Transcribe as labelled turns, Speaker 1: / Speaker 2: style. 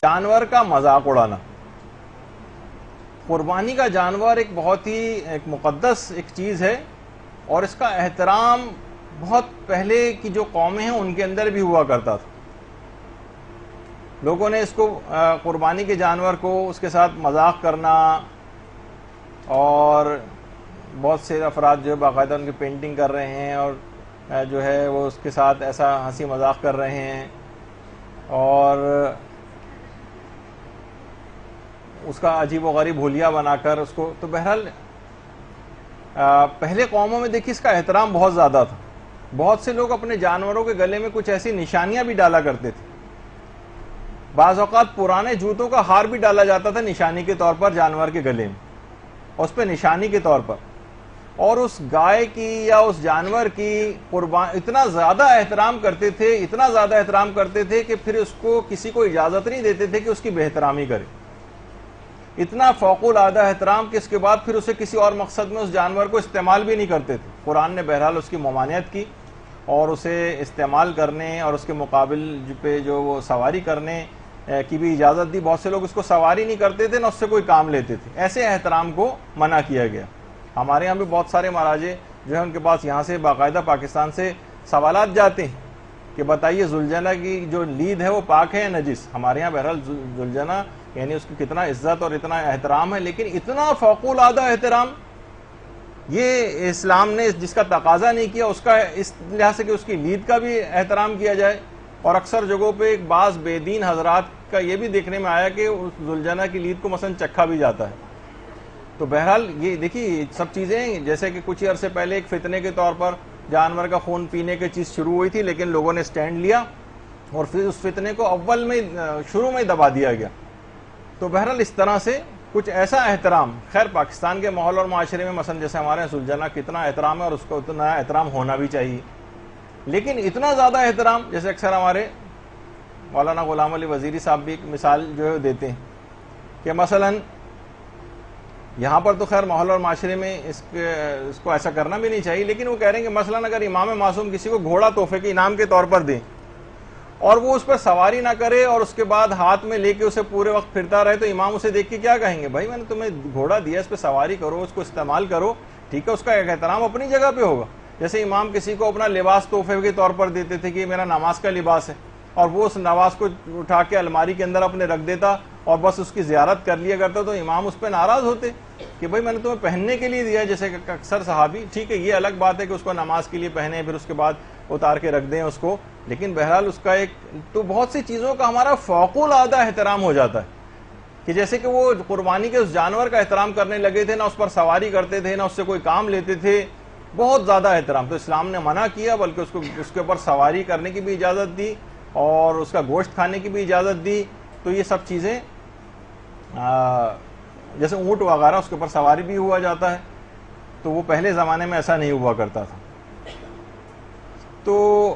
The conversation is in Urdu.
Speaker 1: جانور کا مذاق اڑانا. قربانی کا جانور ایک بہت ہی ایک مقدس ایک چیز ہے، اور اس کا احترام بہت پہلے کی جو قومیں ہیں ان کے اندر بھی ہوا کرتا تھا. لوگوں نے اس کو قربانی کے جانور کو اس کے ساتھ مذاق کرنا، اور بہت سے افراد جو باقاعدہ ان کی پینٹنگ کر رہے ہیں اور جو ہے وہ اس کے ساتھ ایسا ہنسی مذاق کر رہے ہیں، اور اس کا عجیب و غریب حلیہ بنا کر اس کو. تو بہرحال پہلے قوموں میں دیکھیے اس کا احترام بہت زیادہ تھا. بہت سے لوگ اپنے جانوروں کے گلے میں کچھ ایسی نشانیاں بھی ڈالا کرتے تھے. بعض اوقات پرانے جوتوں کا ہار بھی ڈالا جاتا تھا نشانی کے طور پر جانور کے گلے میں، اس پہ نشانی کے طور پر. اور اس گائے کی یا اس جانور کی اتنا زیادہ احترام کرتے تھے، اتنا زیادہ احترام کرتے تھے کہ پھر اس کو کسی کو اجازت نہیں دیتے تھے کہ اس کی بے احترامی کرے. اتنا فوق العادہ احترام کہ اس کے بعد پھر اسے کسی اور مقصد میں اس جانور کو استعمال بھی نہیں کرتے تھے. قرآن نے بہرحال اس کی ممانعت کی اور اسے استعمال کرنے اور اس کے مقابل پہ جو وہ سواری کرنے کی بھی اجازت دی. بہت سے لوگ اس کو سواری نہیں کرتے تھے نہ اس سے کوئی کام لیتے تھے. ایسے احترام کو منع کیا گیا. ہمارے یہاں بھی بہت سارے مراجع جو ہیں ان کے پاس یہاں سے باقاعدہ پاکستان سے سوالات جاتے ہیں کہ بتائیے ذوالجنہ کی جو لید ہے وہ پاک ہے یا نجس. ہمارے یہاں بہرحال ذوالجنہ یعنی اس کی کتنا عزت اور اتنا احترام ہے، لیکن اتنا فوق العادہ احترام یہ اسلام نے جس کا تقاضا نہیں کیا، اس کا اس لحاظ سے کہ اس کی لید کا بھی احترام کیا جائے. اور اکثر جگہوں پہ ایک بعض بے دین حضرات کا یہ بھی دیکھنے میں آیا کہ اس ذوالجنہ کی لید کو مثلا چکھا بھی جاتا ہے. تو بہرحال یہ دیکھیے سب چیزیں جیسے کہ کچھ عرصے پہلے ایک فتنے کے طور پر جانور کا خون پینے کی چیز شروع ہوئی تھی، لیکن لوگوں نے سٹینڈ لیا اور پھر اس فتنے کو اول میں شروع میں دبا دیا گیا. تو بہرحال اس طرح سے کچھ ایسا احترام، خیر پاکستان کے ماحول اور معاشرے میں مثلا جیسے ہمارے ذوالجنہ کتنا احترام ہے اور اس کو اتنا احترام ہونا بھی چاہیے، لیکن اتنا زیادہ احترام جیسے اکثر ہمارے مولانا غلام علی وزیری صاحب بھی ایک مثال جو ہے دیتے ہیں کہ مثلا یہاں پر تو خیر ماحول اور معاشرے میں اس کو ایسا کرنا بھی نہیں چاہیے، لیکن وہ کہہ رہے ہیں کہ مثلا اگر امام معصوم کسی کو گھوڑا تحفے کے انعام کے طور پر دیں اور وہ اس پر سواری نہ کرے اور اس کے بعد ہاتھ میں لے کے اسے پورے وقت پھرتا رہے، تو امام اسے دیکھ کے کیا کہیں گے؟ بھائی میں نے تمہیں گھوڑا دیا، اس پہ سواری کرو، اس کو استعمال کرو، ٹھیک ہے، اس کا ایک احترام اپنی جگہ پہ ہوگا. جیسے امام کسی کو اپنا لباس تحفے کے طور پر دیتے تھے کہ یہ میرا نماز کا لباس ہے، اور وہ اس نماز کو اٹھا کے الماری کے اندر اپنے رکھ دیتا اور بس اس کی زیارت کر لیا کرتا، تو امام اس پہ ناراض ہوتے کہ بھائی میں نے تمہیں پہننے کے لیے دیا ہے. جیسے کہ اکثر صحابی، ٹھیک ہے یہ الگ بات ہے کہ اس کو نماز کے لیے پہنے پھر اس کے بعد اتار کے رکھ دیں اس کو، لیکن بہرحال اس کا ایک تو بہت سی چیزوں کا ہمارا فوق العادہ احترام ہو جاتا ہے کہ جیسے کہ وہ قربانی کے اس جانور کا احترام کرنے لگے تھے، نہ اس پر سواری کرتے تھے نہ اس سے کوئی کام لیتے تھے، بہت زیادہ احترام. تو اسلام نے منع کیا، بلکہ اس کے اوپر سواری کرنے کی بھی اجازت دی اور اس کا گوشت کھانے کی بھی اجازت دی. تو یہ سب چیزیں جیسے اونٹ وغیرہ اس کے اوپر سواری بھی ہوا جاتا ہے، تو وہ پہلے زمانے میں ایسا نہیں ہوا کرتا تھا. تو